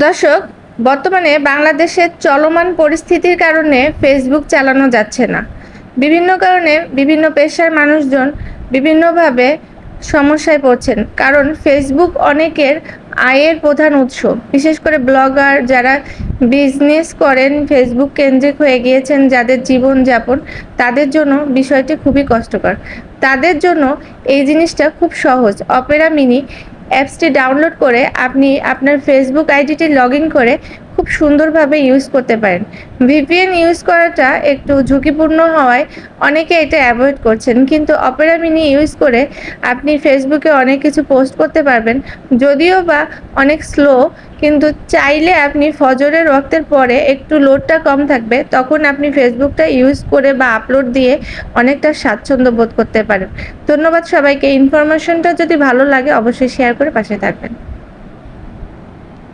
দর্শক, বর্তমানে বাংলাদেশের চলমান পরিস্থিতির কারণে ফেসবুক চালানো যাচ্ছে না। বিভিন্ন কারণে বিভিন্ন পেশার মানুষজন বিভিন্নভাবে সমস্যায় পড়ছেন। কারণ ফেসবুক অনেকের আয়ের প্রধান উৎস। বিশেষ করে ব্লগার যারা বিজনেস করেন, ফেসবুক কেন্দ্রিক হয়ে গিয়েছেন যাদের জীবনযাপন, তাদের জন্য বিষয়টি খুবই কষ্টকর। তাদের জন্য এই জিনিসটা খুব সহজ। অপেরা মিনি অ্যাপসটি ডাউনলোড করে আপনি আপনার ফেসবুক আইডিটি লগ ইন করে খুব সুন্দরভাবে ইউজ করতে পারেন। ভিপিএন ইউজ করাটা একটু ঝুঁকিপূর্ণ হওয়ায় অনেকে এটা অ্যাভয়েড করছেন, কিন্তু অপেরা মিনি ইউজ করে আপনি ফেসবুকে অনেক কিছু পোস্ট করতে পারবেন। যদিও বা অনেক স্লো, কিন্তু চাইলে আপনি ফজরের ওয়াক্তের পরে একটু লোডটা কম থাকবে, তখন আপনি ফেসবুকটা ইউজ করে বা আপলোড দিয়ে অনেকটা স্বাচ্ছন্দ্য বোধ করতে পারেন। ধন্যবাদ সবাইকে। ইনফরমেশনটা যদি ভালো লাগে অবশ্যই শেয়ার করে পাশে থাকবেন।